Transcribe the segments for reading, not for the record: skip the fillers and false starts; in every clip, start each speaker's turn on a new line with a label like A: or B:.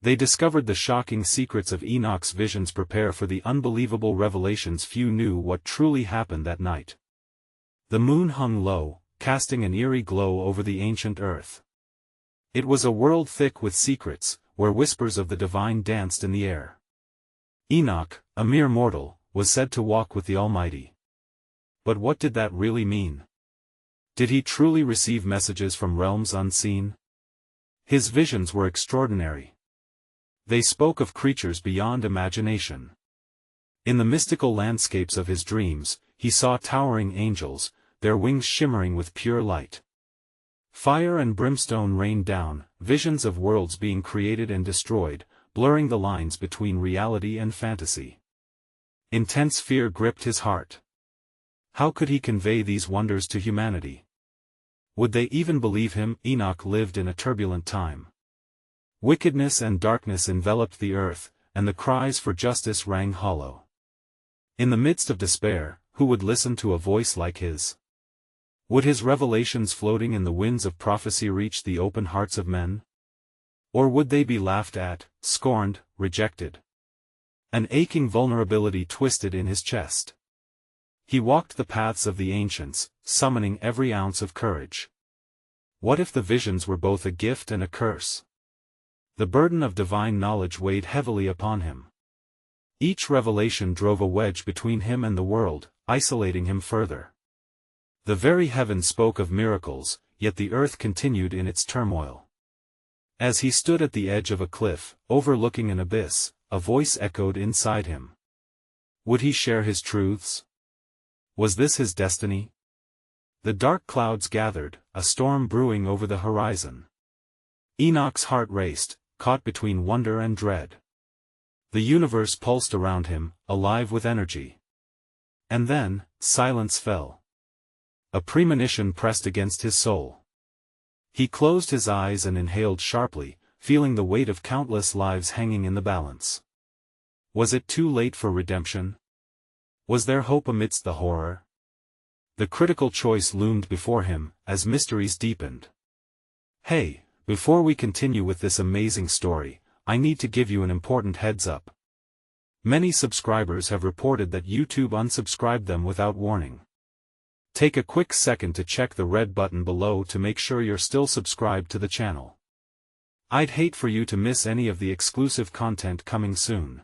A: They discovered the shocking secrets of Enoch's visions. Prepare for the unbelievable revelations. Few knew what truly happened that night. The moon hung low, casting an eerie glow over the ancient earth. It was a world thick with secrets, where whispers of the divine danced in the air. Enoch, a mere mortal, was said to walk with the Almighty. But what did that really mean? Did he truly receive messages from realms unseen? His visions were extraordinary. They spoke of creatures beyond imagination. In the mystical landscapes of his dreams, he saw towering angels, their wings shimmering with pure light. Fire and brimstone rained down, visions of worlds being created and destroyed, blurring the lines between reality and fantasy. Intense fear gripped his heart. How could he convey these wonders to humanity? Would they even believe him? Enoch lived in a turbulent time. Wickedness and darkness enveloped the earth, and the cries for justice rang hollow. In the midst of despair, who would listen to a voice like his? Would his revelations floating in the winds of prophecy reach the open hearts of men? Or would they be laughed at, scorned, rejected? An aching vulnerability twisted in his chest. He walked the paths of the ancients, summoning every ounce of courage. What if the visions were both a gift and a curse? The burden of divine knowledge weighed heavily upon him. Each revelation drove a wedge between him and the world, isolating him further. The very heavens spoke of miracles, yet the earth continued in its turmoil. As he stood at the edge of a cliff, overlooking an abyss, a voice echoed inside him. Would he share his truths? Was this his destiny? The dark clouds gathered, a storm brewing over the horizon. Enoch's heart raced, caught between wonder and dread. The universe pulsed around him, alive with energy. And then, silence fell. A premonition pressed against his soul. He closed his eyes and inhaled sharply, feeling the weight of countless lives hanging in the balance. Was it too late for redemption? Was there hope amidst the horror? The critical choice loomed before him, as mysteries deepened. Hey, before we continue with this amazing story, I need to give you an important heads up. Many subscribers have reported that YouTube unsubscribed them without warning. Take a quick second to check the red button below to make sure you're still subscribed to the channel. I'd hate for you to miss any of the exclusive content coming soon.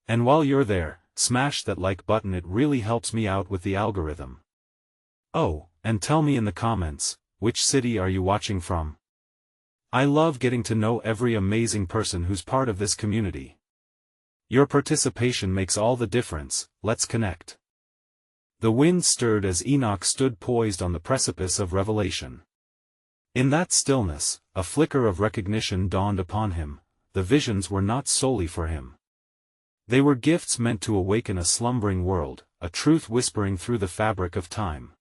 A: And while you're there, smash that like button, it really helps me out with the algorithm. Oh, and tell me in the comments, which city are you watching from? I love getting to know every amazing person who's part of this community. Your participation makes all the difference. Let's connect. The wind stirred as Enoch stood poised on the precipice of revelation. In that stillness, a flicker of recognition dawned upon him. The visions were not solely for him. They were gifts meant to awaken a slumbering world, a truth whispering through the fabric of time.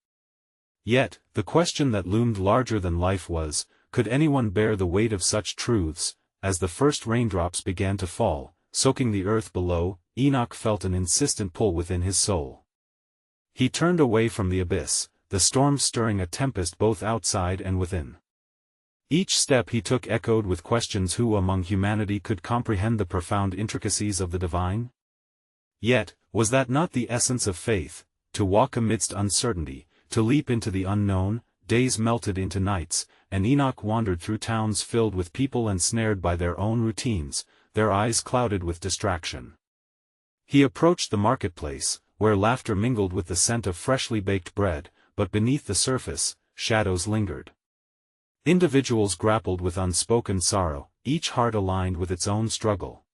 A: Yet, the question that loomed larger than life was, could anyone bear the weight of such truths? As the first raindrops began to fall, soaking the earth below, Enoch felt an insistent pull within his soul. He turned away from the abyss, the storm stirring a tempest both outside and within. Each step he took echoed with questions: who among humanity could comprehend the profound intricacies of the divine? Yet, was that not the essence of faith, to walk amidst uncertainty, to leap into the unknown? Days melted into nights, and Enoch wandered through towns filled with people ensnared by their own routines, their eyes clouded with distraction. He approached the marketplace, where laughter mingled with the scent of freshly baked bread, but beneath the surface, shadows lingered. Individuals grappled with unspoken sorrow, each heart aligned with its own struggle.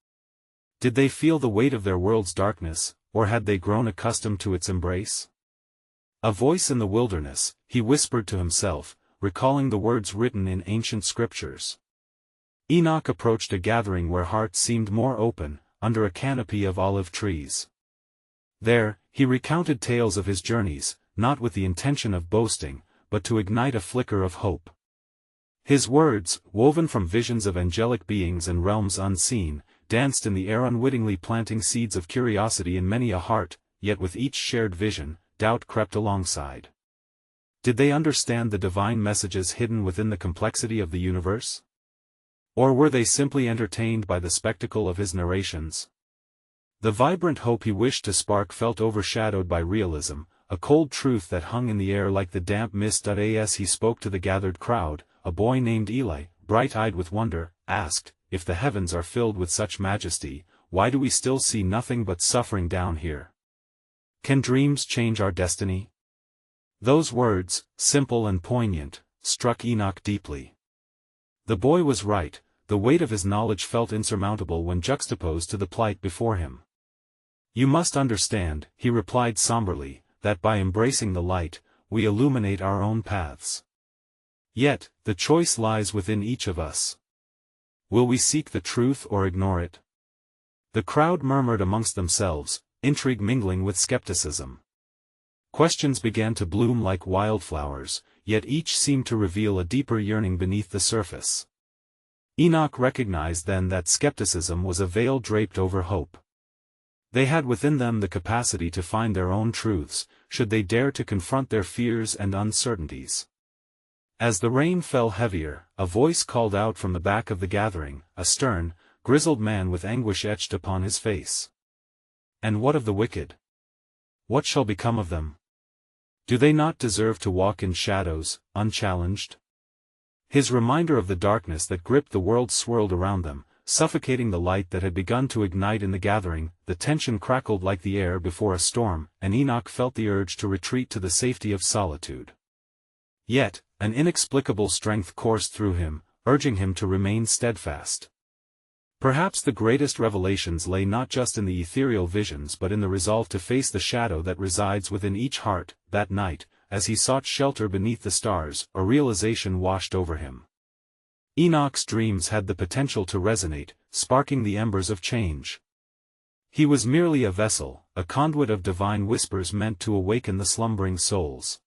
A: Did they feel the weight of their world's darkness, or had they grown accustomed to its embrace? A voice in the wilderness, he whispered to himself, recalling the words written in ancient scriptures. Enoch approached a gathering where hearts seemed more open, under a canopy of olive trees. There, he recounted tales of his journeys, not with the intention of boasting, but to ignite a flicker of hope. His words, woven from visions of angelic beings and realms unseen, danced in the air, unwittingly planting seeds of curiosity in many a heart. Yet with each shared vision, doubt crept alongside. Did they understand the divine messages hidden within the complexity of the universe? Or were they simply entertained by the spectacle of his narrations? The vibrant hope he wished to spark felt overshadowed by realism, a cold truth that hung in the air like the damp mist. As he spoke to the gathered crowd, a boy named Eli, bright-eyed with wonder, asked, "If the heavens are filled with such majesty, why do we still see nothing but suffering down here? Can dreams change our destiny?" Those words, simple and poignant, struck Enoch deeply. The boy was right, the weight of his knowledge felt insurmountable when juxtaposed to the plight before him. "You must understand," he replied somberly, "that by embracing the light, we illuminate our own paths. Yet, the choice lies within each of us. Will we seek the truth or ignore it?" The crowd murmured amongst themselves, intrigue mingling with skepticism. Questions began to bloom like wildflowers, yet each seemed to reveal a deeper yearning beneath the surface. Enoch recognized then that skepticism was a veil draped over hope. They had within them the capacity to find their own truths, should they dare to confront their fears and uncertainties. As the rain fell heavier, a voice called out from the back of the gathering, a stern, grizzled man with anguish etched upon his face. "And what of the wicked? What shall become of them? Do they not deserve to walk in shadows, unchallenged?" His reminder of the darkness that gripped the world swirled around them, suffocating the light that had begun to ignite in the gathering. The tension crackled like the air before a storm, and Enoch felt the urge to retreat to the safety of solitude. Yet, an inexplicable strength coursed through him, urging him to remain steadfast. Perhaps the greatest revelations lay not just in the ethereal visions but in the resolve to face the shadow that resides within each heart. That night, as he sought shelter beneath the stars, a realization washed over him. Enoch's dreams had the potential to resonate, sparking the embers of change. He was merely a vessel, a conduit of divine whispers meant to awaken the slumbering souls.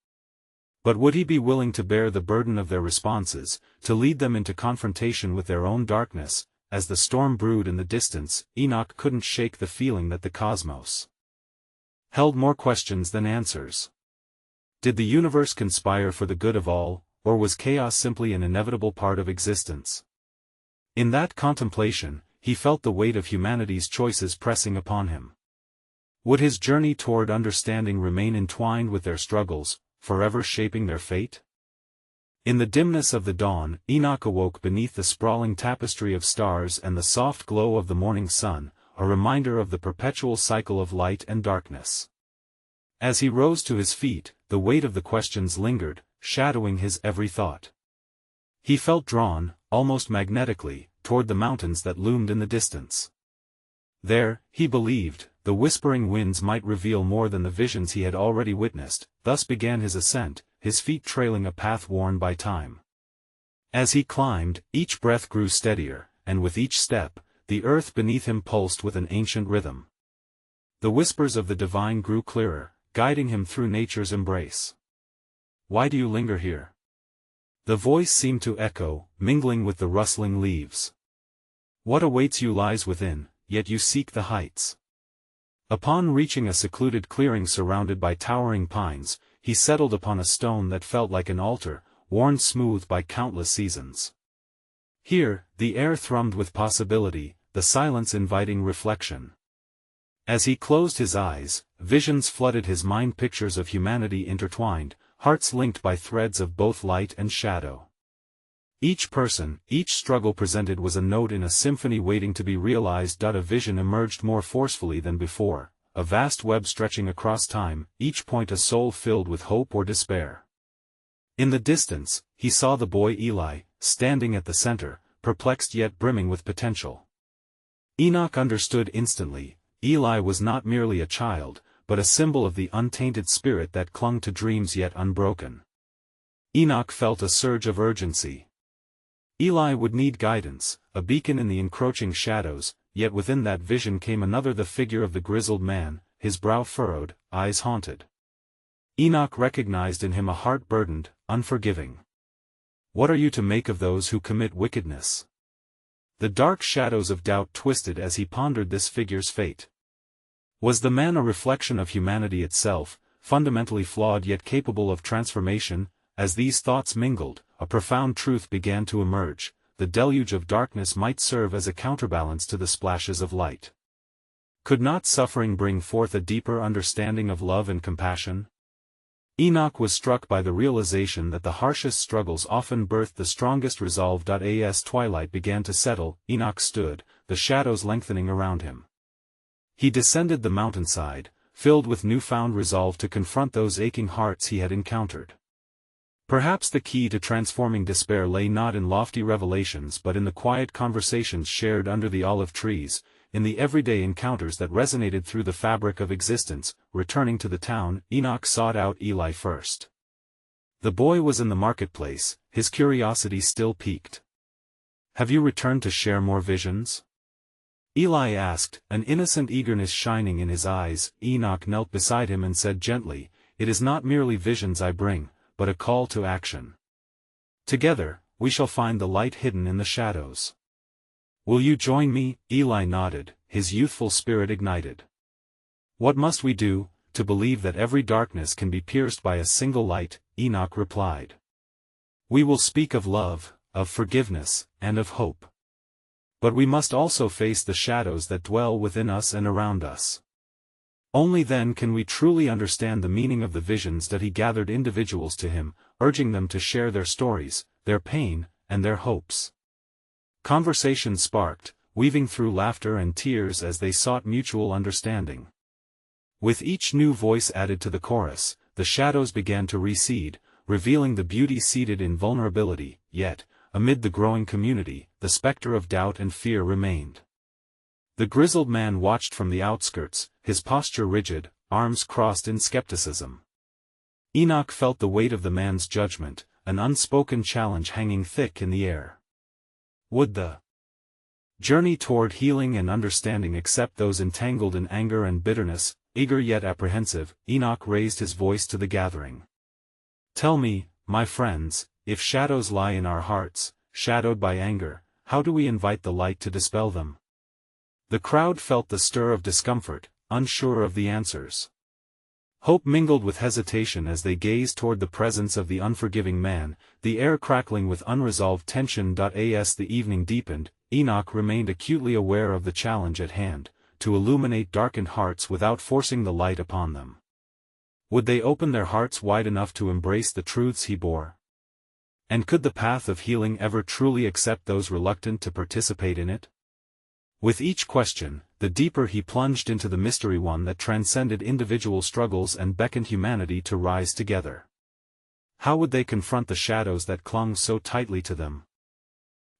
A: But would he be willing to bear the burden of their responses, to lead them into confrontation with their own darkness? As the storm brewed in the distance, Enoch couldn't shake the feeling that the cosmos held more questions than answers. Did the universe conspire for the good of all, or was chaos simply an inevitable part of existence? In that contemplation, he felt the weight of humanity's choices pressing upon him. Would his journey toward understanding remain entwined with their struggles, forever shaping their fate? In the dimness of the dawn, Enoch awoke beneath the sprawling tapestry of stars and the soft glow of the morning sun, a reminder of the perpetual cycle of light and darkness. As he rose to his feet, the weight of the questions lingered, shadowing his every thought. He felt drawn, almost magnetically, toward the mountains that loomed in the distance. There, he believed, the whispering winds might reveal more than the visions he had already witnessed. Thus began his ascent, his feet trailing a path worn by time. As he climbed, each breath grew steadier, and with each step, the earth beneath him pulsed with an ancient rhythm. The whispers of the divine grew clearer, guiding him through nature's embrace. "Why do you linger here?" The voice seemed to echo, mingling with the rustling leaves. "What awaits you lies within, yet you seek the heights." Upon reaching a secluded clearing surrounded by towering pines, he settled upon a stone that felt like an altar, worn smooth by countless seasons. Here, the air thrummed with possibility, the silence inviting reflection. As he closed his eyes, visions flooded his mind, pictures of humanity intertwined, hearts linked by threads of both light and shadow. Each person, each struggle presented was a note in a symphony waiting to be realized. A vision emerged more forcefully than before, a vast web stretching across time, each point a soul filled with hope or despair. In the distance, he saw the boy Eli, standing at the center, perplexed yet brimming with potential. Enoch understood instantly. Eli was not merely a child, but a symbol of the untainted spirit that clung to dreams yet unbroken. Enoch felt a surge of urgency. Eli would need guidance, a beacon in the encroaching shadows, yet within that vision came another, the figure of the grizzled man, his brow furrowed, eyes haunted. Enoch recognized in him a heart burdened, unforgiving. "What are you to make of those who commit wickedness?" The dark shadows of doubt twisted as he pondered this figure's fate. Was the man a reflection of humanity itself, fundamentally flawed yet capable of transformation? As these thoughts mingled, a profound truth began to emerge. the deluge of darkness might serve as a counterbalance to the splashes of light. Could not suffering bring forth a deeper understanding of love and compassion? Enoch was struck by the realization that the harshest struggles often birthed the strongest resolve. As twilight began to settle, Enoch stood, the shadows lengthening around him. He descended the mountainside, filled with newfound resolve to confront those aching hearts he had encountered. Perhaps the key to transforming despair lay not in lofty revelations but in the quiet conversations shared under the olive trees, in the everyday encounters that resonated through the fabric of existence. Returning to the town, Enoch sought out Eli first. The boy was in the marketplace, his curiosity still piqued. "Have you returned to share more visions?" Eli asked, an innocent eagerness shining in his eyes. Enoch knelt beside him and said gently, "It is not merely visions I bring, but a call to action. Together, we shall find the light hidden in the shadows. Will you join me?" Eli nodded, his youthful spirit ignited. "What must we do, to believe that every darkness can be pierced by a single light?" Enoch replied. "We will speak of love, of forgiveness, and of hope. But we must also face the shadows that dwell within us and around us. Only then can we truly understand the meaning of the visions that he gathered individuals to him, urging them to share their stories, their pain, and their hopes." Conversation sparked, weaving through laughter and tears as they sought mutual understanding. With each new voice added to the chorus, the shadows began to recede, revealing the beauty seated in vulnerability. Yet, amid the growing community, the specter of doubt and fear remained. The grizzled man watched from the outskirts, his posture rigid, arms crossed in skepticism. Enoch felt the weight of the man's judgment, an unspoken challenge hanging thick in the air. Would the journey toward healing and understanding accept those entangled in anger and bitterness? Eager yet apprehensive, Enoch raised his voice to the gathering. "Tell me, my friends, if shadows lie in our hearts, shadowed by anger, how do we invite the light to dispel them?" The crowd felt the stir of discomfort, unsure of the answers. Hope mingled with hesitation as they gazed toward the presence of the unforgiving man, the air crackling with unresolved tension. As the evening deepened, Enoch remained acutely aware of the challenge at hand, to illuminate darkened hearts without forcing the light upon them. Would they open their hearts wide enough to embrace the truths he bore? And could the path of healing ever truly accept those reluctant to participate in it? With each question, the deeper he plunged into the mystery, one that transcended individual struggles and beckoned humanity to rise together. How would they confront the shadows that clung so tightly to them?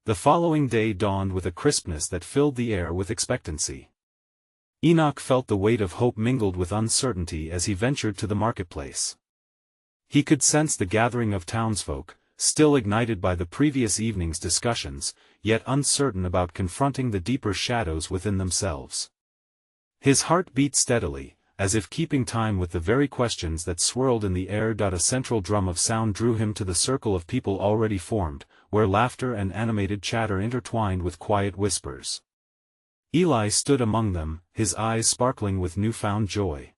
A: The following day dawned with a crispness that filled the air with expectancy. Enoch felt the weight of hope mingled with uncertainty as he ventured to the marketplace. He could sense the gathering of townsfolk, still ignited by the previous evening's discussions, yet uncertain about confronting the deeper shadows within themselves. His heart beat steadily, as if keeping time with the very questions that swirled in the air. A central drum of sound drew him to the circle of people already formed, where laughter and animated chatter intertwined with quiet whispers. Eli stood among them, his eyes sparkling with newfound joy.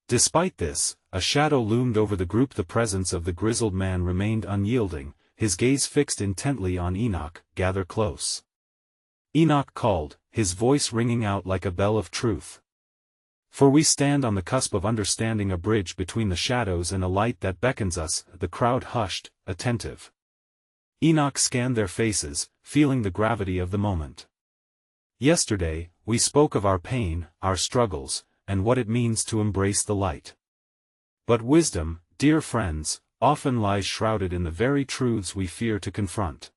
A: Despite this, a shadow loomed over the group. The presence of the grizzled man remained unyielding, his gaze fixed intently on Enoch. "Gather close." Enoch called, his voice ringing out like a bell of truth. "For we stand on the cusp of understanding, a bridge between the shadows and a light that beckons us." The crowd hushed, attentive. Enoch scanned their faces, feeling the gravity of the moment. "Yesterday, we spoke of our pain, our struggles, and what it means to embrace the light. But wisdom, dear friends, often lies shrouded in the very truths we fear to confront.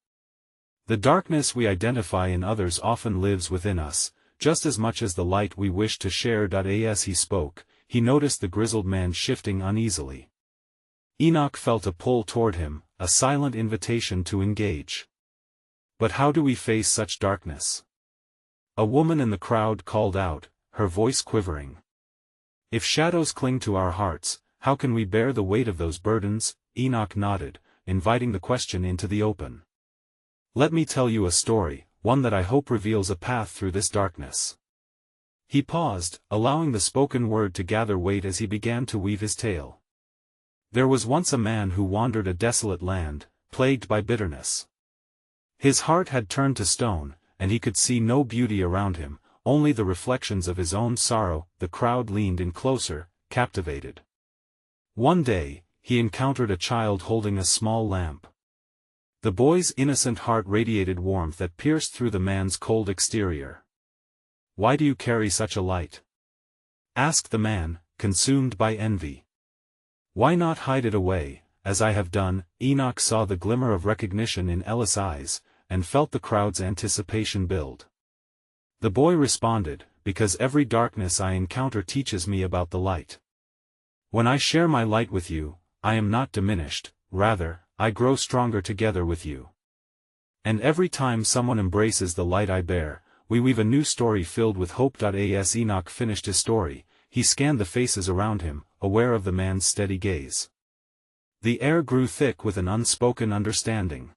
A: The darkness we identify in others often lives within us, just as much as the light we wish to share." As he spoke, he noticed the grizzled man shifting uneasily. Enoch felt a pull toward him, a silent invitation to engage. But how do we face such darkness? A woman in the crowd called out, her voice quivering. "If shadows cling to our hearts, how can we bear the weight of those burdens?" Enoch nodded, inviting the question into the open. "Let me tell you a story, one that I hope reveals a path through this darkness." He paused, allowing the spoken word to gather weight as he began to weave his tale. "There was once a man who wandered a desolate land, plagued by bitterness. His heart had turned to stone, and he could see no beauty around him, only the reflections of his own sorrow. The crowd leaned in closer, captivated. One day, he encountered a child holding a small lamp. The boy's innocent heart radiated warmth that pierced through the man's cold exterior. "Why do you carry such a light?" asked the man, consumed by envy. "Why not hide it away, as I have done?" Enoch saw the glimmer of recognition in Ella's eyes, and felt the crowd's anticipation build. The boy responded, "Because every darkness I encounter teaches me about the light. When I share my light with you, I am not diminished, rather, I grow stronger together with you. And every time someone embraces the light I bear, we weave a new story filled with hope." As Enoch finished his story, he scanned the faces around him, aware of the man's steady gaze. The air grew thick with an unspoken understanding.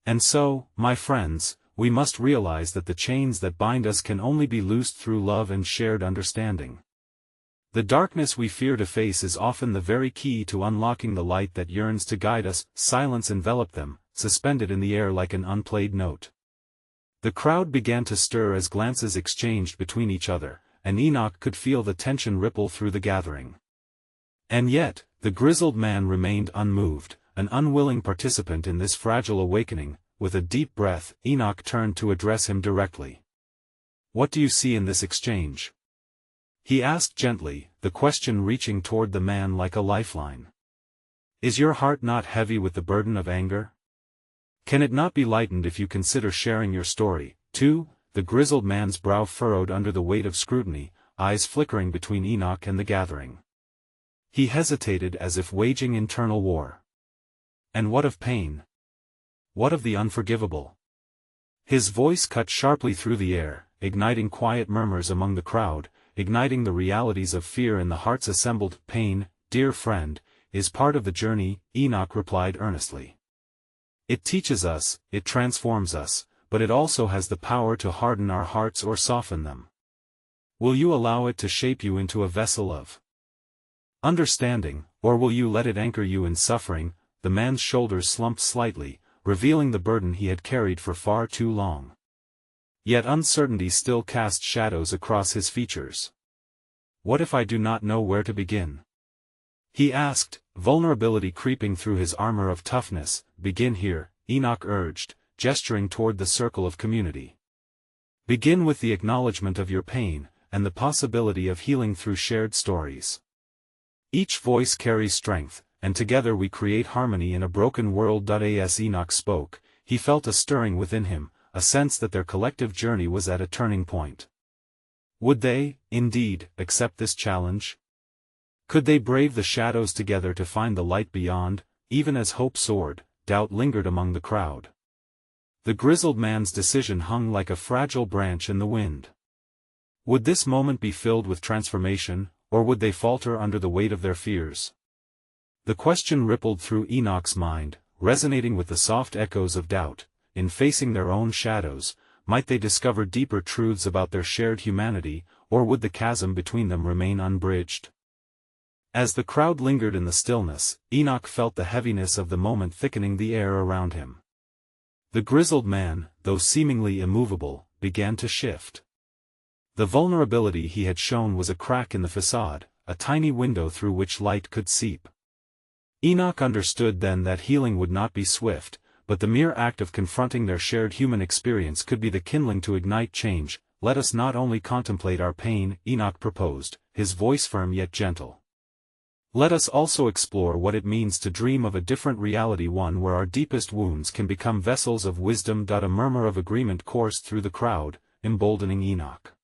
A: And so, my friends, we must realize that the chains that bind us can only be loosed through love and shared understanding. The darkness we fear to face is often the very key to unlocking the light that yearns to guide us. Silence enveloped them, suspended in the air like an unplayed note. The crowd began to stir as glances exchanged between each other, and Enoch could feel the tension ripple through the gathering. And yet, the grizzled man remained unmoved, an unwilling participant in this fragile awakening. With a deep breath, Enoch turned to address him directly. "What do you see in this exchange?" he asked gently, the question reaching toward the man like a lifeline. "Is your heart not heavy with the burden of anger? Can it not be lightened if you consider sharing your story, too?" The grizzled man's brow furrowed under the weight of scrutiny, eyes flickering between Enoch and the gathering. He hesitated as if waging internal war. "And what of pain? What of the unforgivable?" His voice cut sharply through the air, igniting quiet murmurs among the crowd, igniting the realities of fear in the hearts assembled. "Pain, dear friend, is part of the journey," Enoch replied earnestly. "It teaches us, it transforms us, but it also has the power to harden our hearts or soften them. Will you allow it to shape you into a vessel of understanding, or will you let it anchor you in suffering?" The man's shoulders slumped slightly, revealing the burden he had carried for far too long. Yet uncertainty still cast shadows across his features. "What if I do not know where to begin?" he asked, vulnerability creeping through his armor of toughness. "Begin here," Enoch urged, gesturing toward the circle of community. "Begin with the acknowledgement of your pain, and the possibility of healing through shared stories. Each voice carries strength, and together we create harmony in a broken world." As Enoch spoke, he felt a stirring within him, a sense that their collective journey was at a turning point. Would they, indeed, accept this challenge? Could they brave the shadows together to find the light beyond? Even as hope soared, doubt lingered among the crowd. The grizzled man's decision hung like a fragile branch in the wind. Would this moment be filled with transformation, or would they falter under the weight of their fears? The question rippled through Enoch's mind, resonating with the soft echoes of doubt. In facing their own shadows, might they discover deeper truths about their shared humanity, or would the chasm between them remain unbridged? As the crowd lingered in the stillness, Enoch felt the heaviness of the moment thickening the air around him. The grizzled man, though seemingly immovable, began to shift. The vulnerability he had shown was a crack in the facade, a tiny window through which light could seep. Enoch understood then that healing would not be swift, but the mere act of confronting their shared human experience could be the kindling to ignite change. "Let us not only contemplate our pain," Enoch proposed, his voice firm yet gentle. "Let us also explore what it means to dream of a different reality, one where our deepest wounds can become vessels of wisdom." A murmur of agreement coursed through the crowd, emboldening Enoch.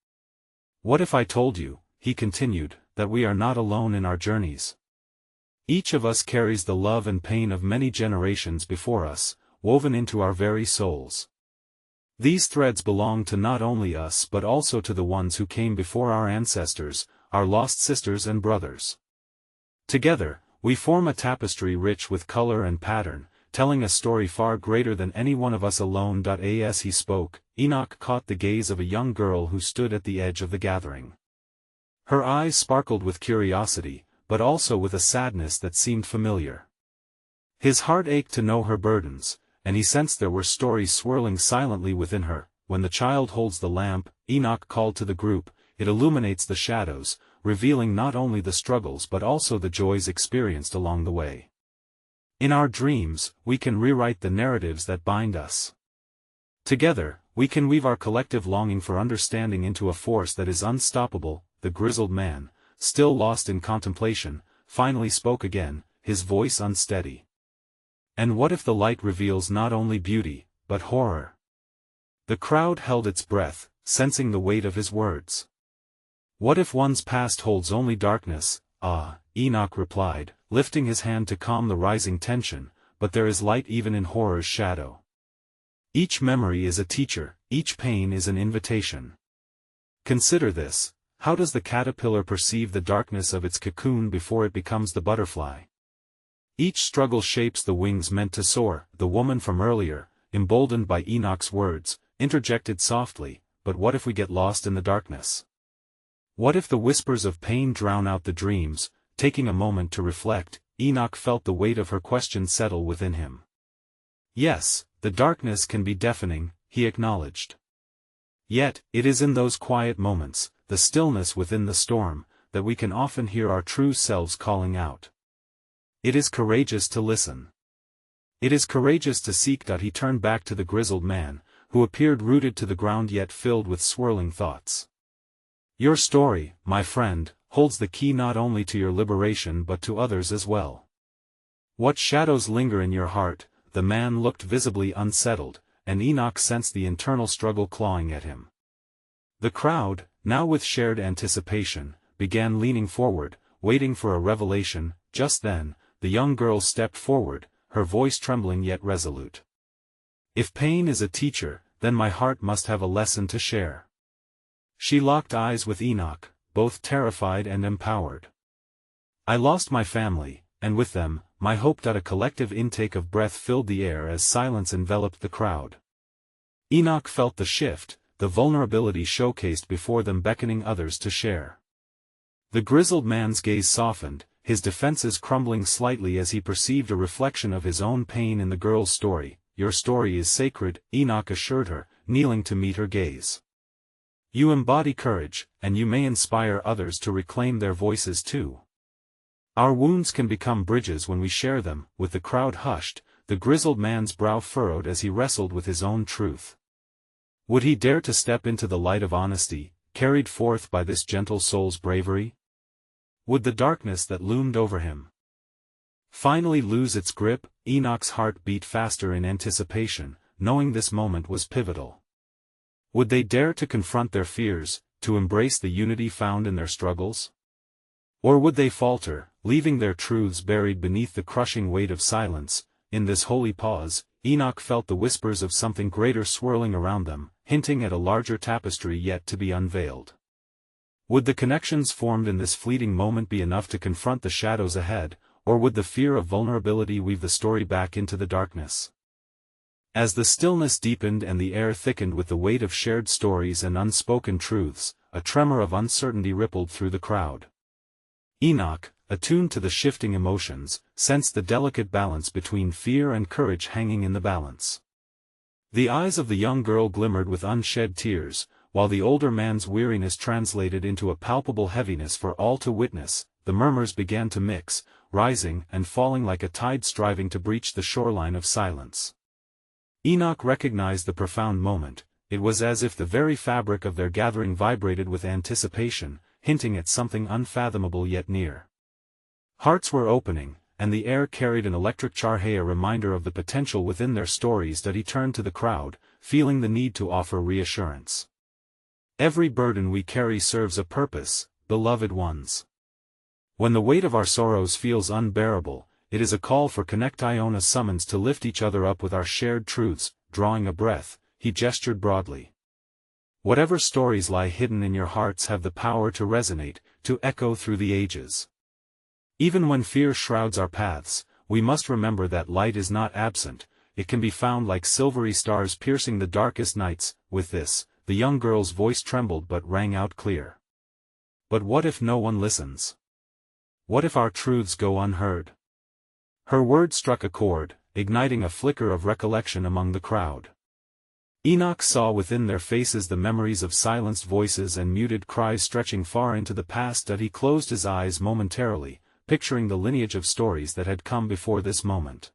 A: "What if I told you," he continued, "that we are not alone in our journeys? Each of us carries the love and pain of many generations before us, woven into our very souls. These threads belong to not only us but also to the ones who came before our ancestors, our lost sisters and brothers. Together, we form a tapestry rich with color and pattern, telling a story far greater than any one of us alone." As he spoke, Enoch caught the gaze of a young girl who stood at the edge of the gathering. Her eyes sparkled with curiosity, but also with a sadness that seemed familiar. His heart ached to know her burdens, and he sensed there were stories swirling silently within her. When the child holds the lamp, Enoch called to the group, it illuminates the shadows, revealing not only the struggles but also the joys experienced along the way. In our dreams, we can rewrite the narratives that bind us. Together, we can weave our collective longing for understanding into a force that is unstoppable. The grizzled man, still lost in contemplation, finally spoke again, his voice unsteady. And what if the light reveals not only beauty, but horror? The crowd held its breath, sensing the weight of his words. What if one's past holds only darkness? Ah, Enoch replied, lifting his hand to calm the rising tension, but there is light even in horror's shadow. Each memory is a teacher, each pain is an invitation. Consider this, how does the caterpillar perceive the darkness of its cocoon before it becomes the butterfly? Each struggle shapes the wings meant to soar. The woman from earlier, emboldened by Enoch's words, interjected softly, but what if we get lost in the darkness? What if the whispers of pain drown out the dreams? Taking a moment to reflect, Enoch felt the weight of her question settle within him. Yes, the darkness can be deafening, he acknowledged. Yet, it is in those quiet moments, the stillness within the storm, that we can often hear our true selves calling out. It is courageous to listen. It is courageous to seek. He turned back to the grizzled man, who appeared rooted to the ground yet filled with swirling thoughts. Your story, my friend, holds the key not only to your liberation but to others as well. What shadows linger in your heart? The man looked visibly unsettled, and Enoch sensed the internal struggle clawing at him. The crowd, now with shared anticipation, began leaning forward, waiting for a revelation. Just then, the young girl stepped forward, her voice trembling yet resolute. If pain is a teacher, then my heart must have a lesson to share. She locked eyes with Enoch, both terrified and empowered. I lost my family, and with them, my hope. A collective intake of breath filled the air as silence enveloped the crowd. Enoch felt the shift, the vulnerability showcased before them beckoning others to share. The grizzled man's gaze softened, his defenses crumbling slightly as he perceived a reflection of his own pain in the girl's story. Your story is sacred, Enoch assured her, kneeling to meet her gaze. You embody courage, and you may inspire others to reclaim their voices too. Our wounds can become bridges when we share them. With the crowd hushed, the grizzled man's brow furrowed as he wrestled with his own truth. Would he dare to step into the light of honesty, carried forth by this gentle soul's bravery? Would the darkness that loomed over him finally lose its grip? Enoch's heart beat faster in anticipation, knowing this moment was pivotal. Would they dare to confront their fears, to embrace the unity found in their struggles? Or would they falter, leaving their truths buried beneath the crushing weight of silence? In this holy pause, Enoch felt the whispers of something greater swirling around them, hinting at a larger tapestry yet to be unveiled. Would the connections formed in this fleeting moment be enough to confront the shadows ahead, or would the fear of vulnerability weave the story back into the darkness? As the stillness deepened and the air thickened with the weight of shared stories and unspoken truths, a tremor of uncertainty rippled through the crowd. Enoch, attuned to the shifting emotions, sensed the delicate balance between fear and courage hanging in the balance. The eyes of the young girl glimmered with unshed tears, while the older man's weariness translated into a palpable heaviness for all to witness. The murmurs began to mix, rising and falling like a tide striving to breach the shoreline of silence. Enoch recognized the profound moment. It was as if the very fabric of their gathering vibrated with anticipation, hinting at something unfathomable yet near. Hearts were opening, and the air carried an electric charge, a reminder of the potential within their stories. He turned to the crowd, feeling the need to offer reassurance. Every burden we carry serves a purpose, beloved ones. When the weight of our sorrows feels unbearable, it is a call for connect. A summons to lift each other up with our shared truths. Drawing a breath, he gestured broadly. Whatever stories lie hidden in your hearts have the power to resonate, to echo through the ages. Even when fear shrouds our paths, we must remember that light is not absent. It can be found like silvery stars piercing the darkest nights. With this, the young girl's voice trembled but rang out clear. But what if no one listens? What if our truths go unheard? Her words struck a chord, igniting a flicker of recollection among the crowd. Enoch saw within their faces the memories of silenced voices and muted cries stretching far into the past, that he closed his eyes momentarily, picturing the lineage of stories that had come before this moment.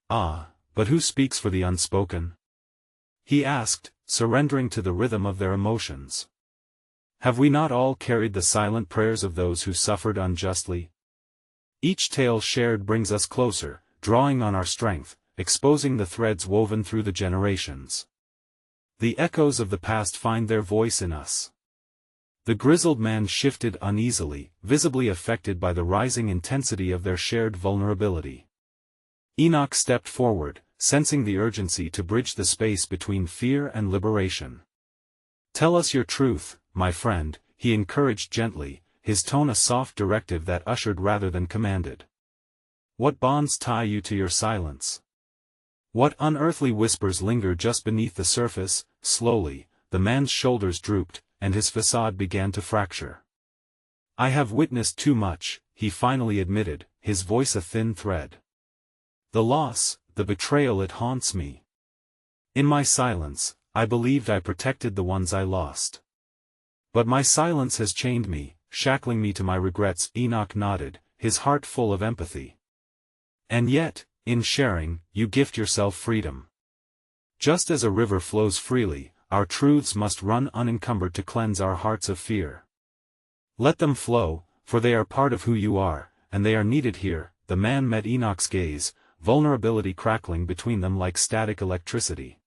A: "Ah, but who speaks for the unspoken?" he asked, surrendering to the rhythm of their emotions. "Have we not all carried the silent prayers of those who suffered unjustly? Each tale shared brings us closer, drawing on our strength, exposing the threads woven through the generations. The echoes of the past find their voice in us." The grizzled man shifted uneasily, visibly affected by the rising intensity of their shared vulnerability. Enoch stepped forward, sensing the urgency to bridge the space between fear and liberation. "Tell us your truth, my friend," he encouraged gently, his tone a soft directive that ushered rather than commanded. "What bonds tie you to your silence? What unearthly whispers linger just beneath the surface?" Slowly, the man's shoulders drooped, and his facade began to fracture. "I have witnessed too much," he finally admitted, his voice a thin thread. "The loss, the betrayal, it haunts me. In my silence, I believed I protected the ones I lost. But my silence has chained me, shackling me to my regrets." Enoch nodded, his heart full of empathy. "And yet, in sharing, you gift yourself freedom. Just as a river flows freely, our truths must run unencumbered to cleanse our hearts of fear. Let them flow, for they are part of who you are, and they are needed here." The man met Enoch's gaze, vulnerability crackling between them like static electricity.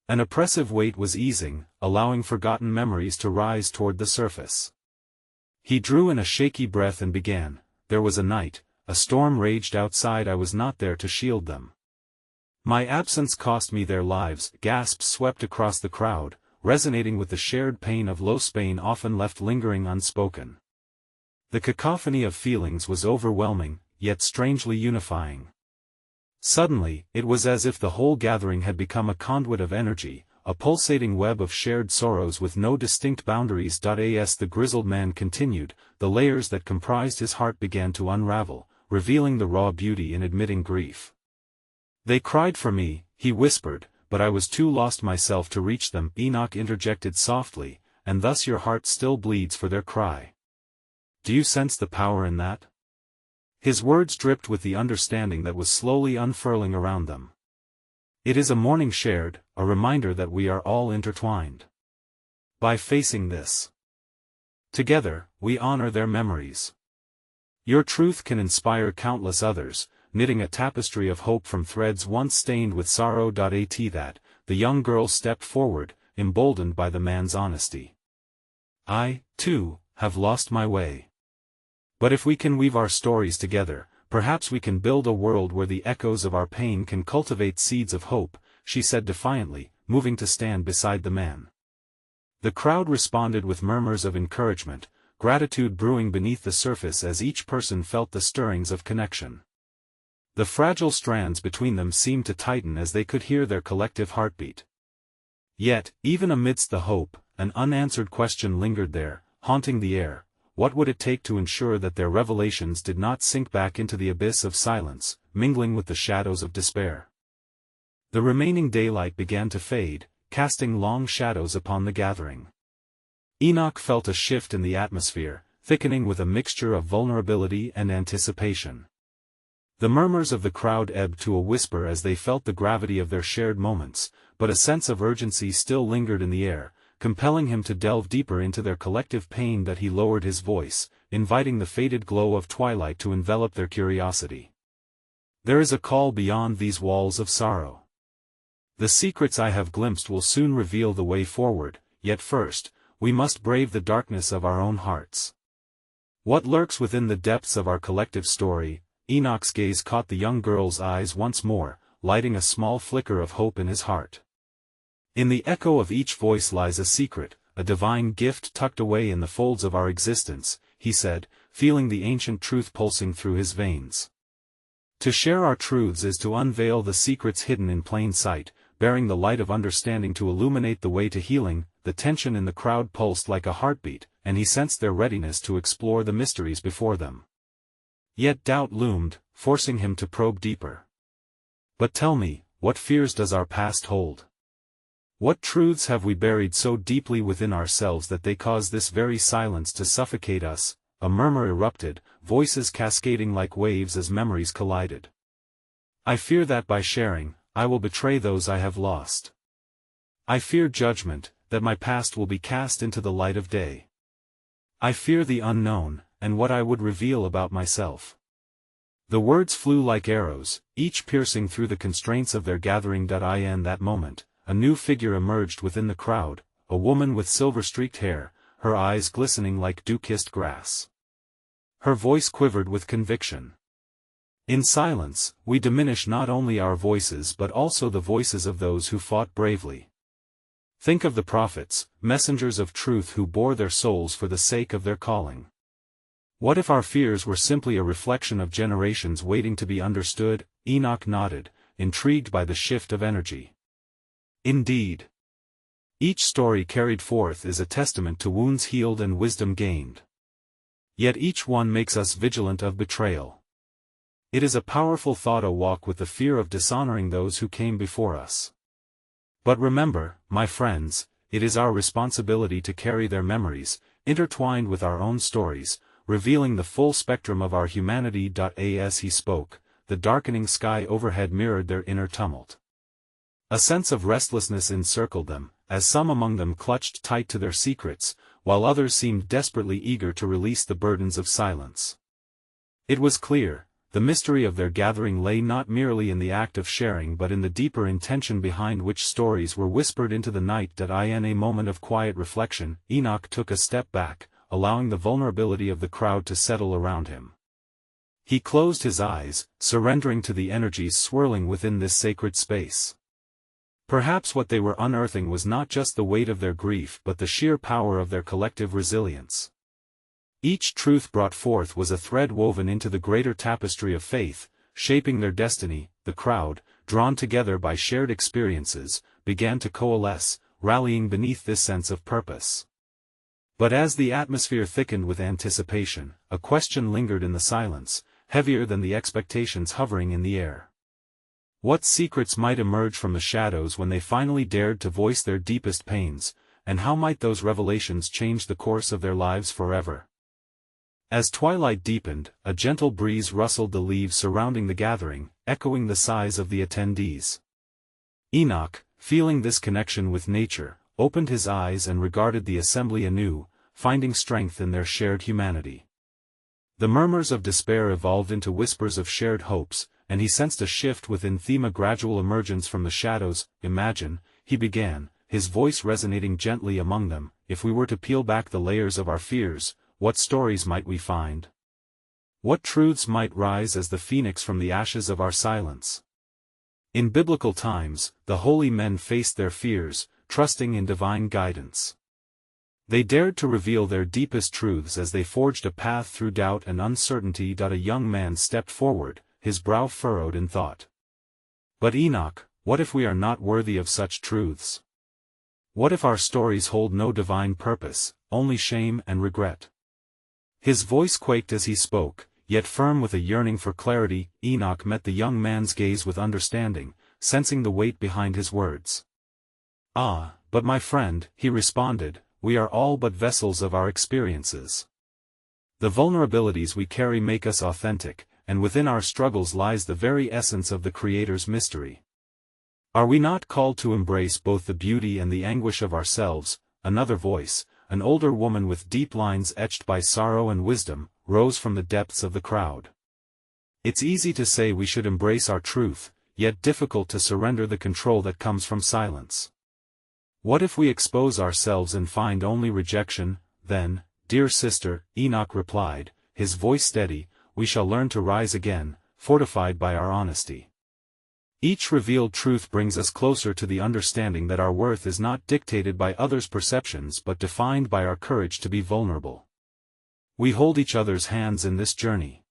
A: An oppressive weight was easing, allowing forgotten memories to rise toward the surface. He drew in a shaky breath and began, "There was a night, a storm raged outside. I was not there to shield them. My absence cost me their lives." Gasps swept across the crowd, resonating with the shared pain of lost pain often left lingering unspoken. The cacophony of feelings was overwhelming, yet strangely unifying. Suddenly, it was as if the whole gathering had become a conduit of energy, a pulsating web of shared sorrows with no distinct boundaries. As the grizzled man continued, the layers that comprised his heart began to unravel, revealing the raw beauty in admitting grief. "They cried for me," he whispered, "but I was too lost myself to reach them." Enoch interjected softly, "And thus your heart still bleeds for their cry. Do you sense the power in that?" His words dripped with the understanding that was slowly unfurling around them. "It is a mourning shared, a reminder that we are all intertwined. By facing this together, we honor their memories. Your truth can inspire countless others, knitting a tapestry of hope from threads once stained with sorrow." That, the young girl stepped forward, emboldened by the man's honesty. "I, too, have lost my way. But if we can weave our stories together, perhaps we can build a world where the echoes of our pain can cultivate seeds of hope," she said defiantly, moving to stand beside the man. The crowd responded with murmurs of encouragement, gratitude brewing beneath the surface as each person felt the stirrings of connection. The fragile strands between them seemed to tighten as they could hear their collective heartbeat. Yet, even amidst the hope, an unanswered question lingered there, haunting the air. What would it take to ensure that their revelations did not sink back into the abyss of silence, mingling with the shadows of despair? The remaining daylight began to fade, casting long shadows upon the gathering. Enoch felt a shift in the atmosphere, thickening with a mixture of vulnerability and anticipation. The murmurs of the crowd ebbed to a whisper as they felt the gravity of their shared moments, but a sense of urgency still lingered in the air, compelling him to delve deeper into their collective pain. That he lowered his voice, inviting the faded glow of twilight to envelop their curiosity. "There is a call beyond these walls of sorrow. The secrets I have glimpsed will soon reveal the way forward, yet first, we must brave the darkness of our own hearts. What lurks within the depths of our collective story?" Enoch's gaze caught the young girl's eyes once more, lighting a small flicker of hope in his heart. "In the echo of each voice lies a secret, a divine gift tucked away in the folds of our existence," he said, feeling the ancient truth pulsing through his veins. "To share our truths is to unveil the secrets hidden in plain sight, bearing the light of understanding to illuminate the way to healing." The tension in the crowd pulsed like a heartbeat, and he sensed their readiness to explore the mysteries before them. Yet doubt loomed, forcing him to probe deeper. But tell me, what fears does our past hold? What truths have we buried so deeply within ourselves that they cause this very silence to suffocate us? A murmur erupted, voices cascading like waves as memories collided. I fear that by sharing, I will betray those I have lost. I fear judgment, that my past will be cast into the light of day. I fear the unknown, and what I would reveal about myself. The words flew like arrows, each piercing through the constraints of their gathering. In that moment, a new figure emerged within the crowd, a woman with silver-streaked hair, her eyes glistening like dew-kissed grass. Her voice quivered with conviction. In silence, we diminish not only our voices but also the voices of those who fought bravely. Think of the prophets, messengers of truth who bore their souls for the sake of their calling. What if our fears were simply a reflection of generations waiting to be understood? Enoch nodded, intrigued by the shift of energy. Indeed. Each story carried forth is a testament to wounds healed and wisdom gained. Yet each one makes us vigilant of betrayal. It is a powerful thought, a walk with the fear of dishonoring those who came before us. But remember, my friends, it is our responsibility to carry their memories, intertwined with our own stories, revealing the full spectrum of our humanity. As he spoke, the darkening sky overhead mirrored their inner tumult. A sense of restlessness encircled them, as some among them clutched tight to their secrets, while others seemed desperately eager to release the burdens of silence. It was clear, the mystery of their gathering lay not merely in the act of sharing but in the deeper intention behind which stories were whispered into the night. In a moment of quiet reflection, Enoch took a step back, allowing the vulnerability of the crowd to settle around him. He closed his eyes, surrendering to the energies swirling within this sacred space. Perhaps what they were unearthing was not just the weight of their grief but the sheer power of their collective resilience. Each truth brought forth was a thread woven into the greater tapestry of faith, shaping their destiny. The crowd, drawn together by shared experiences, began to coalesce, rallying beneath this sense of purpose. But as the atmosphere thickened with anticipation, a question lingered in the silence, heavier than the expectations hovering in the air. What secrets might emerge from the shadows when they finally dared to voice their deepest pains, and how might those revelations change the course of their lives forever? As twilight deepened, a gentle breeze rustled the leaves surrounding the gathering, echoing the sighs of the attendees. Enoch, feeling this connection with nature, opened his eyes and regarded the assembly anew, finding strength in their shared humanity. The murmurs of despair evolved into whispers of shared hopes, and he sensed a shift within them, a gradual emergence from the shadows. Imagine, he began, his voice resonating gently among them, if we were to peel back the layers of our fears, what stories might we find? What truths might rise as the phoenix from the ashes of our silence? In biblical times, the holy men faced their fears, trusting in divine guidance. They dared to reveal their deepest truths as they forged a path through doubt and uncertainty. A young man stepped forward, his brow furrowed in thought. But Enoch, what if we are not worthy of such truths? What if our stories hold no divine purpose, only shame and regret? His voice quaked as he spoke, yet firm with a yearning for clarity. Enoch met the young man's gaze with understanding, sensing the weight behind his words. "Ah, but my friend," he responded, "we are all but vessels of our experiences. The vulnerabilities we carry make us authentic, and within our struggles lies the very essence of the Creator's mystery. Are we not called to embrace both the beauty and the anguish of ourselves?" Another voice, an older woman with deep lines etched by sorrow and wisdom, rose from the depths of the crowd. It's easy to say we should embrace our truth, yet difficult to surrender the control that comes from silence. What if we expose ourselves and find only rejection? Then, dear sister, Enoch replied, his voice steady, we shall learn to rise again, fortified by our honesty. Each revealed truth brings us closer to the understanding that our worth is not dictated by others' perceptions but defined by our courage to be vulnerable. We hold each other's hands in this journey.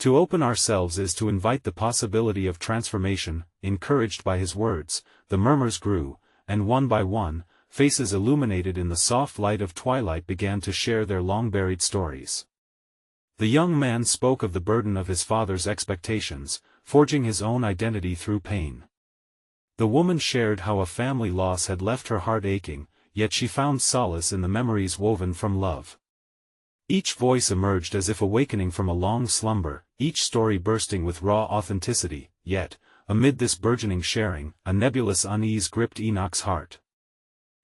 A: To open ourselves is to invite the possibility of transformation. Encouraged by his words, the murmurs grew, and one by one, faces illuminated in the soft light of twilight began to share their long-buried stories. The young man spoke of the burden of his father's expectations, forging his own identity through pain. The woman shared how a family loss had left her heart aching, yet she found solace in the memories woven from love. Each voice emerged as if awakening from a long slumber, each story bursting with raw authenticity, yet, amid this burgeoning sharing, a nebulous unease gripped Enoch's heart.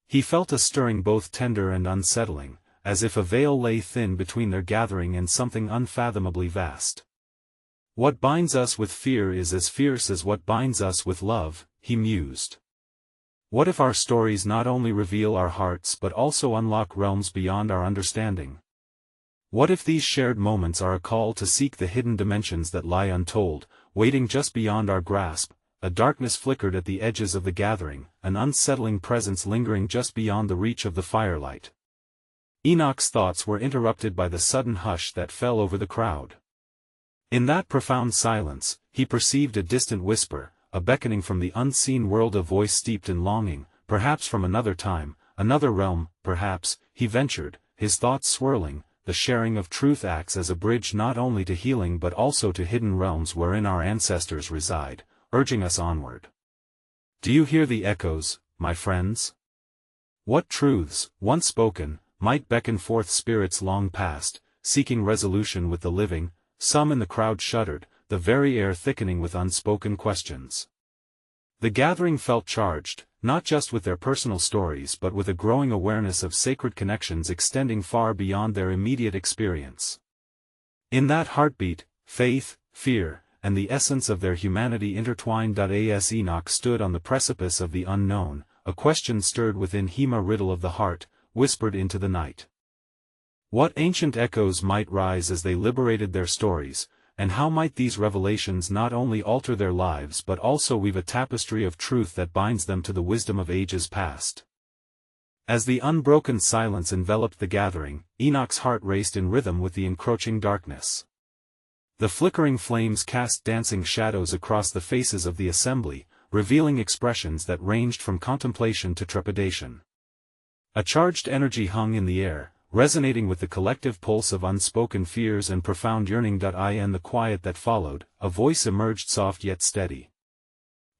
A: He felt a stirring both tender and unsettling, as if a veil lay thin between their gathering and something unfathomably vast. What binds us with fear is as fierce as what binds us with love, he mused. What if our stories not only reveal our hearts but also unlock realms beyond our understanding? What if these shared moments are a call to seek the hidden dimensions that lie untold, waiting just beyond our grasp? A darkness flickered at the edges of the gathering, an unsettling presence lingering just beyond the reach of the firelight. Enoch's thoughts were interrupted by the sudden hush that fell over the crowd. In that profound silence, he perceived a distant whisper, a beckoning from the unseen world, a voice steeped in longing, perhaps from another time, another realm, perhaps, he ventured, his thoughts swirling. The sharing of truth acts as a bridge not only to healing but also to hidden realms wherein our ancestors reside, urging us onward. Do you hear the echoes, my friends? What truths, once spoken, might beckon forth spirits long past, seeking resolution with the living? Some in the crowd shuddered, the very air thickening with unspoken questions. The gathering felt charged, not just with their personal stories but with a growing awareness of sacred connections extending far beyond their immediate experience. In that heartbeat, faith, fear, and the essence of their humanity intertwined. As Enoch stood on the precipice of the unknown, a question stirred within him, a riddle of the heart, whispered into the night. What ancient echoes might rise as they liberated their stories, and how might these revelations not only alter their lives but also weave a tapestry of truth that binds them to the wisdom of ages past? As the unbroken silence enveloped the gathering, Enoch's heart raced in rhythm with the encroaching darkness. The flickering flames cast dancing shadows across the faces of the assembly, revealing expressions that ranged from contemplation to trepidation. A charged energy hung in the air, resonating with the collective pulse of unspoken fears and profound yearning. In the quiet that followed, a voice emerged, soft yet steady.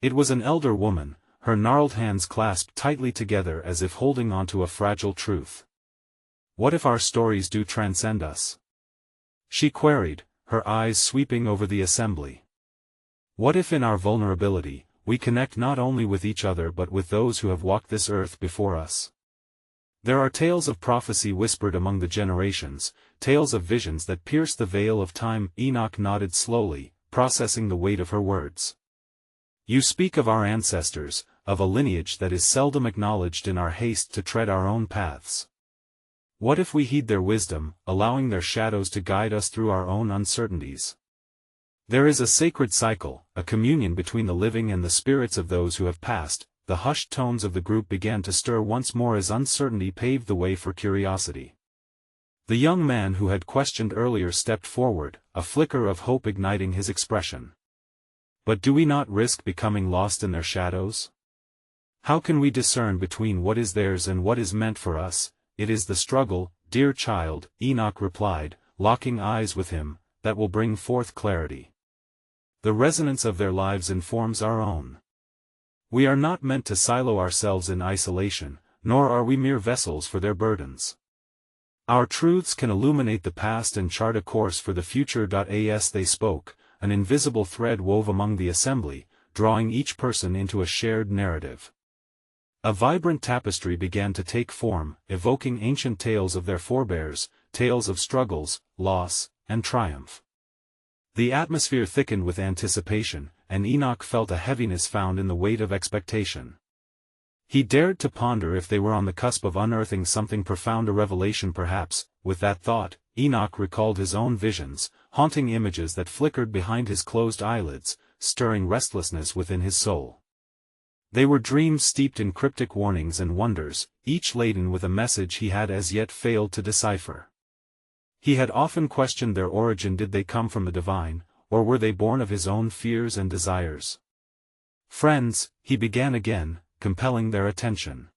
A: It was an elder woman, her gnarled hands clasped tightly together as if holding onto a fragile truth. What if our stories do transcend us? She queried, her eyes sweeping over the assembly. What if in our vulnerability, we connect not only with each other but with those who have walked this earth before us? There are tales of prophecy whispered among the generations, tales of visions that pierce the veil of time. Enoch nodded slowly, processing the weight of her words. You speak of our ancestors, of a lineage that is seldom acknowledged in our haste to tread our own paths. What if we heed their wisdom, allowing their shadows to guide us through our own uncertainties? There is a sacred cycle, a communion between the living and the spirits of those who have passed. The hushed tones of the group began to stir once more as uncertainty paved the way for curiosity. The young man who had questioned earlier stepped forward, a flicker of hope igniting his expression. But do we not risk becoming lost in their shadows? How can we discern between what is theirs and what is meant for us? It is the struggle, dear child, Enoch replied, locking eyes with him, that will bring forth clarity. The resonance of their lives informs our own. We are not meant to silo ourselves in isolation, nor are we mere vessels for their burdens. Our truths can illuminate the past and chart a course for the future. As they spoke, an invisible thread wove among the assembly, drawing each person into a shared narrative. A vibrant tapestry began to take form, evoking ancient tales of their forebears, tales of struggles, loss, and triumph. The atmosphere thickened with anticipation, and Enoch felt a heaviness found in the weight of expectation. He dared to ponder if they were on the cusp of unearthing something profound, a revelation perhaps. With that thought, Enoch recalled his own visions, haunting images that flickered behind his closed eyelids, stirring restlessness within his soul. They were dreams steeped in cryptic warnings and wonders, each laden with a message he had as yet failed to decipher. He had often questioned their origin. Did they come from the divine, or were they born of his own fears and desires? Friends, he began again, compelling their attention.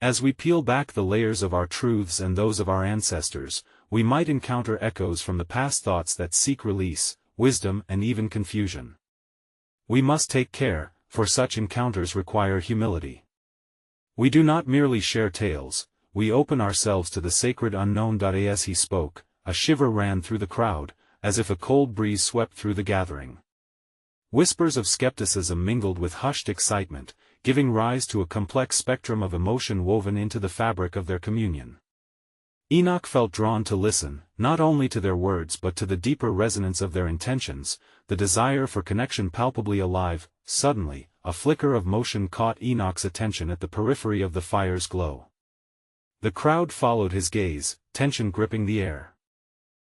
A: As we peel back the layers of our truths and those of our ancestors, we might encounter echoes from the past, thoughts that seek release, wisdom, and even confusion. We must take care, for such encounters require humility. We do not merely share tales, we open ourselves to the sacred unknown. As he spoke, a shiver ran through the crowd, as if a cold breeze swept through the gathering. Whispers of skepticism mingled with hushed excitement, giving rise to a complex spectrum of emotion woven into the fabric of their communion. Enoch felt drawn to listen, not only to their words but to the deeper resonance of their intentions, the desire for connection palpably alive. Suddenly, a flicker of motion caught Enoch's attention at the periphery of the fire's glow. The crowd followed his gaze, tension gripping the air.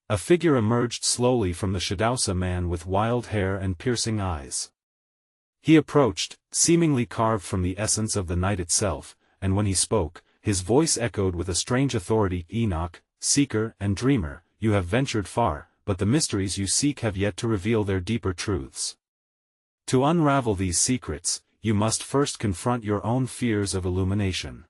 A: A figure emerged slowly from the shadows, a man with wild hair and piercing eyes. He approached, seemingly carved from the essence of the night itself, and when he spoke, his voice echoed with a strange authority. Enoch, seeker and dreamer, you have ventured far, but the mysteries you seek have yet to reveal their deeper truths. To unravel these secrets, you must first confront your own fears of illumination.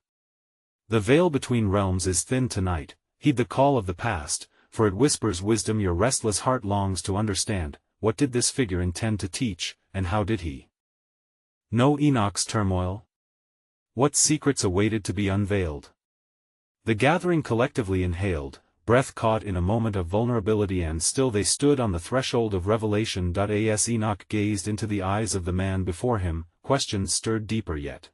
A: The veil between realms is thin tonight, heed the call of the past, for it whispers wisdom your restless heart longs to understand. What did this figure intend to teach, and how did he know Enoch's turmoil? What secrets awaited to be unveiled? The gathering collectively inhaled, breath caught in a moment of vulnerability, and still they stood on the threshold of revelation. As Enoch gazed into the eyes of the man before him, questions stirred deeper yet.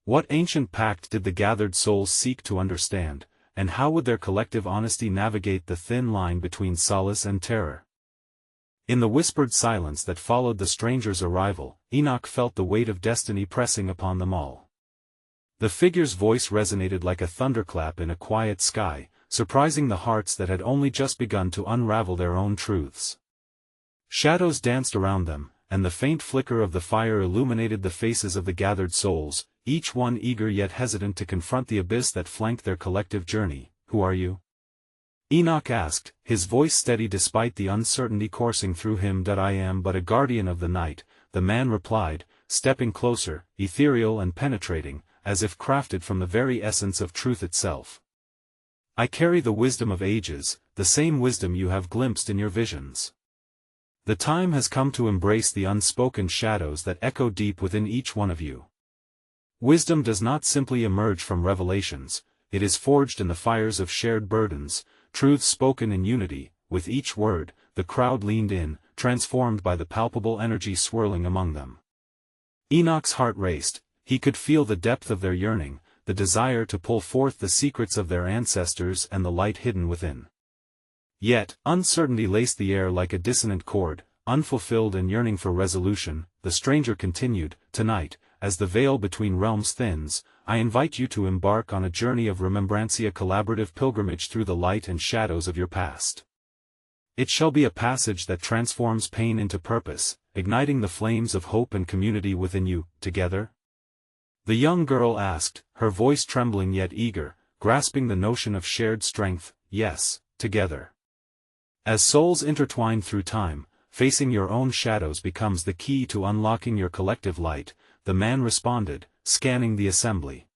A: What ancient pact did the gathered souls seek to understand, and how would their collective honesty navigate the thin line between solace and terror? In the whispered silence that followed the stranger's arrival, Enoch felt the weight of destiny pressing upon them all. The figure's voice resonated like a thunderclap in a quiet sky, surprising the hearts that had only just begun to unravel their own truths. Shadows danced around them, and the faint flicker of the fire illuminated the faces of the gathered souls, each one eager yet hesitant to confront the abyss that flanked their collective journey. Who are you? Enoch asked, his voice steady despite the uncertainty coursing through him. I am but a guardian of the night, the man replied, stepping closer, ethereal and penetrating, as if crafted from the very essence of truth itself. I carry the wisdom of ages, the same wisdom you have glimpsed in your visions. The time has come to embrace the unspoken shadows that echo deep within each one of you. Wisdom does not simply emerge from revelations, it is forged in the fires of shared burdens, truths spoken in unity. With each word, the crowd leaned in, transformed by the palpable energy swirling among them. Enoch's heart raced, he could feel the depth of their yearning, the desire to pull forth the secrets of their ancestors and the light hidden within. Yet, uncertainty laced the air like a dissonant chord, unfulfilled and yearning for resolution. The stranger continued, tonight, as the veil between realms thins, I invite you to embark on a journey of remembrance, a collaborative pilgrimage through the light and shadows of your past. It shall be a passage that transforms pain into purpose, igniting the flames of hope and community within you. Together? The young girl asked, her voice trembling yet eager, grasping the notion of shared strength. Yes, together. As souls intertwine through time, facing your own shadows becomes the key to unlocking your collective light, the man responded, scanning the assembly.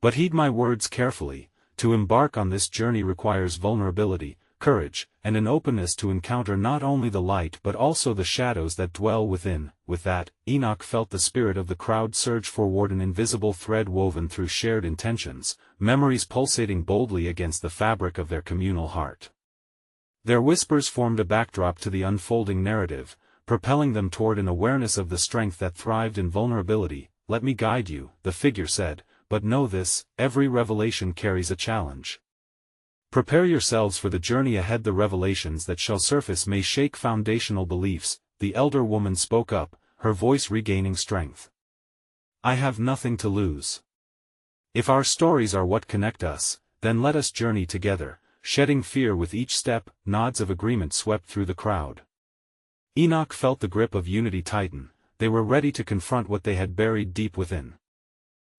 A: But heed my words carefully, to embark on this journey requires vulnerability, courage, and an openness to encounter not only the light but also the shadows that dwell within. With that, Enoch felt the spirit of the crowd surge forward, an invisible thread woven through shared intentions, memories pulsating boldly against the fabric of their communal heart. Their whispers formed a backdrop to the unfolding narrative, propelling them toward an awareness of the strength that thrived in vulnerability. Let me guide you, the figure said, but know this, every revelation carries a challenge. Prepare yourselves for the journey ahead. The revelations that shall surface may shake foundational beliefs. The elder woman spoke up, her voice regaining strength. I have nothing to lose. If our stories are what connect us, then let us journey together, shedding fear with each step. Nods of agreement swept through the crowd. Enoch felt the grip of unity tighten, they were ready to confront what they had buried deep within.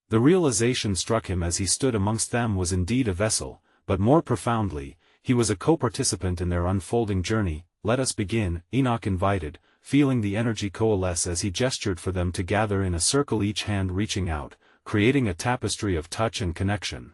A: The realization struck him as he stood amongst them was indeed a vessel, but more profoundly, he was a co-participant in their unfolding journey. Let us begin, Enoch invited, feeling the energy coalesce as he gestured for them to gather in a circle, each hand reaching out, creating a tapestry of touch and connection.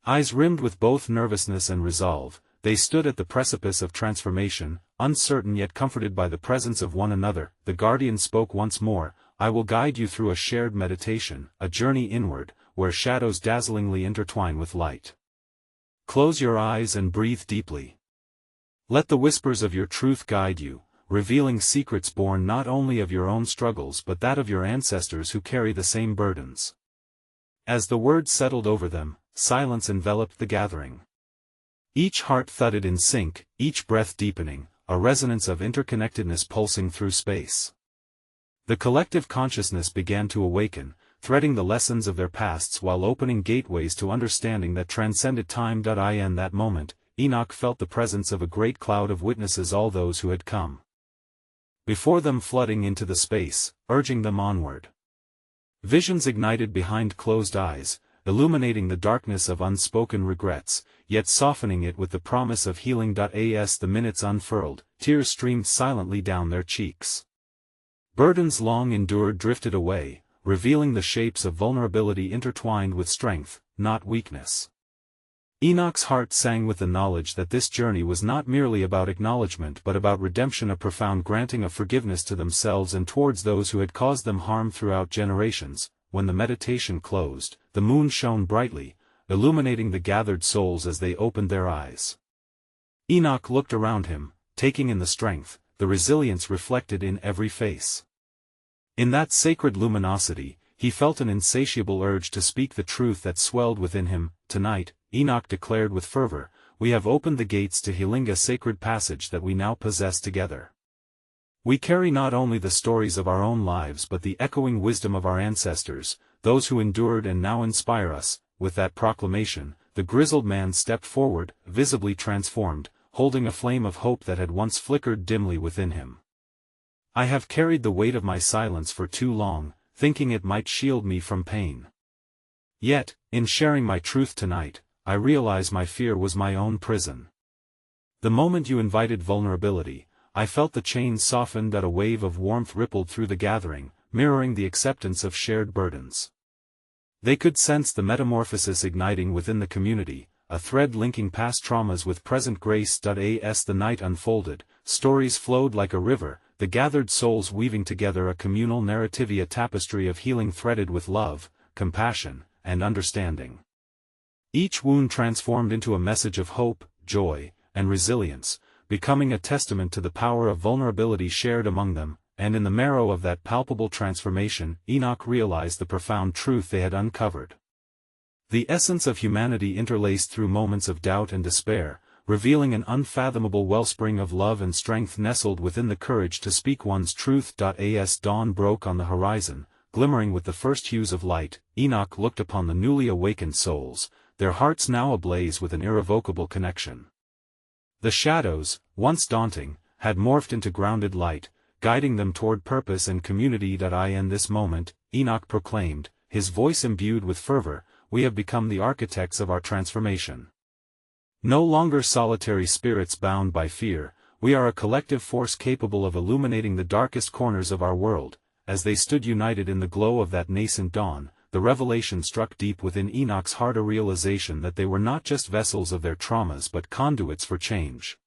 A: Eyes rimmed with both nervousness and resolve, they stood at the precipice of transformation, uncertain yet comforted by the presence of one another. The guardian spoke once more, "I will guide you through a shared meditation, a journey inward, where shadows dazzlingly intertwine with light. Close your eyes and breathe deeply. Let the whispers of your truth guide you, revealing secrets born not only of your own struggles but that of your ancestors who carry the same burdens." As the words settled over them, silence enveloped the gathering. Each heart thudded in sync, each breath deepening, a resonance of interconnectedness pulsing through space. The collective consciousness began to awaken, threading the lessons of their pasts while opening gateways to understanding that transcended time. In that moment, Enoch felt the presence of a great cloud of witnesses, all those who had come before them flooding into the space, urging them onward. Visions ignited behind closed eyes, illuminating the darkness of unspoken regrets, yet softening it with the promise of healing. As the minutes unfurled, tears streamed silently down their cheeks. Burdens long endured drifted away, revealing the shapes of vulnerability intertwined with strength, not weakness. Enoch's heart sang with the knowledge that this journey was not merely about acknowledgement but about redemption, a profound granting of forgiveness to themselves and towards those who had caused them harm throughout generations. When the meditation closed, the moon shone brightly, illuminating the gathered souls as they opened their eyes. Enoch looked around him, taking in the strength, the resilience reflected in every face. In that sacred luminosity, he felt an insatiable urge to speak the truth that swelled within him. "Tonight," Enoch declared with fervor, "we have opened the gates to healing, a sacred passage that we now possess together. We carry not only the stories of our own lives but the echoing wisdom of our ancestors, those who endured and now inspire us." With that proclamation, the grizzled man stepped forward, visibly transformed, holding a flame of hope that had once flickered dimly within him. "I have carried the weight of my silence for too long, thinking it might shield me from pain. Yet, in sharing my truth tonight, I realize my fear was my own prison. The moment you invited vulnerability, I felt the chains soften. A wave of warmth rippled through the gathering, mirroring the acceptance of shared burdens. They could sense the metamorphosis igniting within the community, a thread linking past traumas with present grace. As the night unfolded, stories flowed like a river, the gathered souls weaving together a communal narrative, a tapestry of healing threaded with love, compassion, and understanding. Each wound transformed into a message of hope, joy, and resilience, becoming a testament to the power of vulnerability shared among them. And in the marrow of that palpable transformation, Enoch realized the profound truth they had uncovered. The essence of humanity interlaced through moments of doubt and despair, revealing an unfathomable wellspring of love and strength nestled within the courage to speak one's truth. As dawn broke on the horizon, glimmering with the first hues of light, Enoch looked upon the newly awakened souls, their hearts now ablaze with an irrevocable connection. The shadows, once daunting, had morphed into grounded light, guiding them toward purpose and community. In this moment, Enoch proclaimed, his voice imbued with fervor, "We have become the architects of our transformation. No longer solitary spirits bound by fear, we are a collective force capable of illuminating the darkest corners of our world." As they stood united in the glow of that nascent dawn, the revelation struck deep within Enoch's heart, a realization that they were not just vessels of their traumas but conduits for change.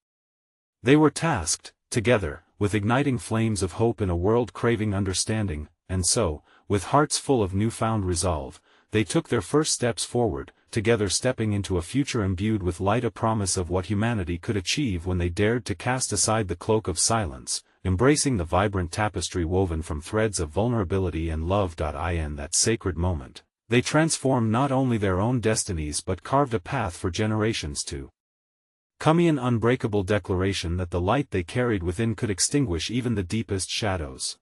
A: They were tasked, together, with igniting flames of hope in a world craving understanding, and so, with hearts full of newfound resolve, they took their first steps forward, together stepping into a future imbued with light, a promise of what humanity could achieve when they dared to cast aside the cloak of silence, embracing the vibrant tapestry woven from threads of vulnerability and love. In that sacred moment, they transformed not only their own destinies but carved a path for generations to come, an unbreakable declaration that the light they carried within could extinguish even the deepest shadows.